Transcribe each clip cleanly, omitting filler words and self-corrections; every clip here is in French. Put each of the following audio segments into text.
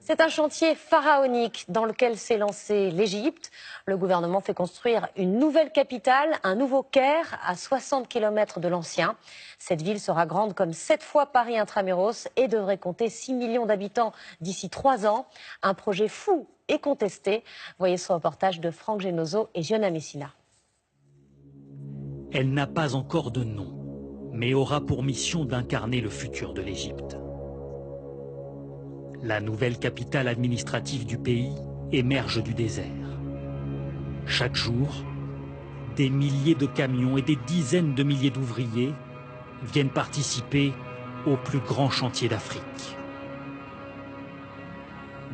C'est un chantier pharaonique dans lequel s'est lancée l'Égypte. Le gouvernement fait construire une nouvelle capitale, un nouveau Caire, à 60 km de l'ancien. Cette ville sera grande comme 7 fois Paris intramuros et devrait compter 6 millions d'habitants d'ici 3 ans. Un projet fou et contesté. Voyez ce reportage de Franck Genozo et Giona Messina. Elle n'a pas encore de nom, mais aura pour mission d'incarner le futur de l'Égypte. La nouvelle capitale administrative du pays émerge du désert. Chaque jour, des milliers de camions et des dizaines de milliers d'ouvriers viennent participer au plus grand chantier d'Afrique.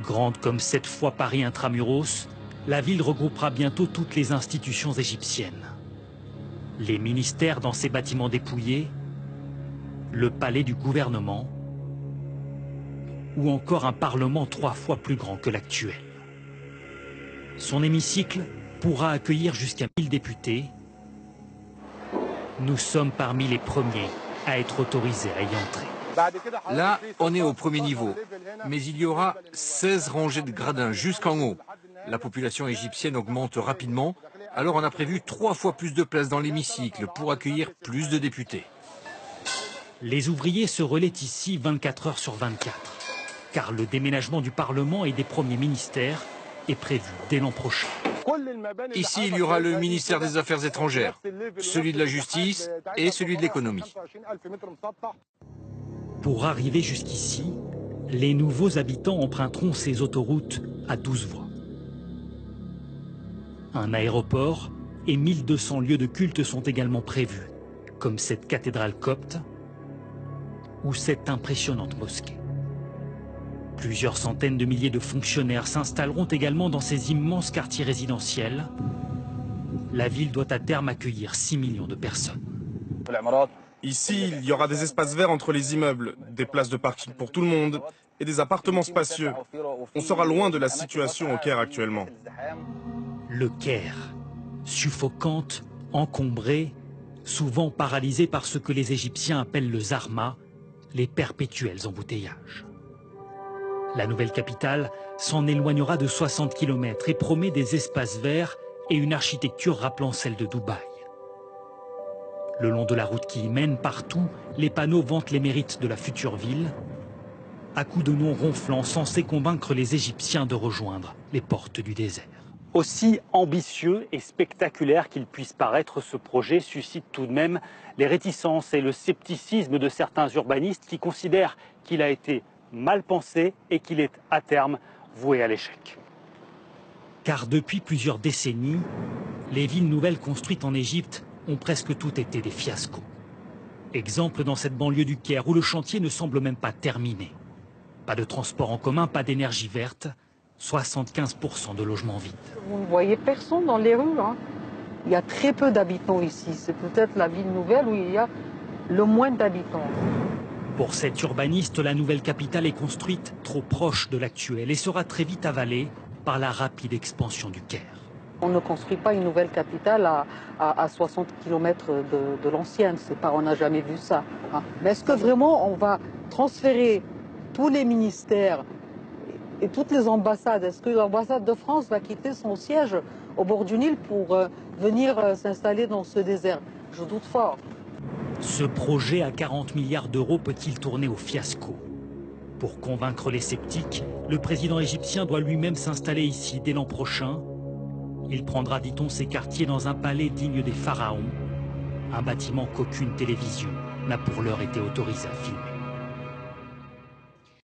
Grande comme 7 fois Paris intramuros, la ville regroupera bientôt toutes les institutions égyptiennes. Les ministères dans ces bâtiments dépouillés, le palais du gouvernement, ou encore un parlement 3 fois plus grand que l'actuel. Son hémicycle pourra accueillir jusqu'à 1000 députés. Nous sommes parmi les premiers à être autorisés à y entrer. Là, on est au premier niveau, mais il y aura 16 rangées de gradins jusqu'en haut. La population égyptienne augmente rapidement, alors on a prévu 3 fois plus de place dans l'hémicycle pour accueillir plus de députés. Les ouvriers se relaient ici 24 heures sur 24. Car le déménagement du Parlement et des premiers ministères est prévu dès l'an prochain. Ici, il y aura le ministère des Affaires étrangères, celui de la Justice et celui de l'économie. Pour arriver jusqu'ici, les nouveaux habitants emprunteront ces autoroutes à 12 voies. Un aéroport et 1200 lieux de culte sont également prévus, comme cette cathédrale copte ou cette impressionnante mosquée. Plusieurs centaines de milliers de fonctionnaires s'installeront également dans ces immenses quartiers résidentiels. La ville doit à terme accueillir 6 millions de personnes. Ici, il y aura des espaces verts entre les immeubles, des places de parking pour tout le monde et des appartements spacieux. On sera loin de la situation au Caire actuellement. Le Caire, suffocante, encombrée, souvent paralysée par ce que les Égyptiens appellent le zarma, les perpétuels embouteillages. La nouvelle capitale s'en éloignera de 60 km et promet des espaces verts et une architecture rappelant celle de Dubaï. Le long de la route qui y mène, partout, les panneaux vantent les mérites de la future ville, à coups de noms ronflants censés convaincre les Égyptiens de rejoindre les portes du désert. Aussi ambitieux et spectaculaire qu'il puisse paraître, ce projet suscite tout de même les réticences et le scepticisme de certains urbanistes qui considèrent qu'il a été mal pensé et qu'il est à terme voué à l'échec. Car depuis plusieurs décennies, les villes nouvelles construites en Égypte ont presque toutes été des fiascos. Exemple dans cette banlieue du Caire où le chantier ne semble même pas terminé. Pas de transport en commun, pas d'énergie verte, 75% de logements vides. Vous ne voyez personne dans les rues. Il y a très peu d'habitants ici. C'est peut-être la ville nouvelle où il y a le moins d'habitants. Pour cet urbaniste, la nouvelle capitale est construite trop proche de l'actuelle et sera très vite avalée par la rapide expansion du Caire. On ne construit pas une nouvelle capitale à 60 km de l'ancienne. On n'a jamais vu ça. Mais est-ce que vraiment on va transférer tous les ministères et toutes les ambassades? Est-ce que l'ambassade de France va quitter son siège au bord du Nil pour venir s'installer dans ce désert? Je doute fort. Ce projet à 40 milliards d'euros peut-il tourner au fiasco? Pour convaincre les sceptiques, le président égyptien doit lui-même s'installer ici dès l'an prochain. Il prendra, dit-on, ses quartiers dans un palais digne des pharaons, un bâtiment qu'aucune télévision n'a pour l'heure été autorisée à filmer.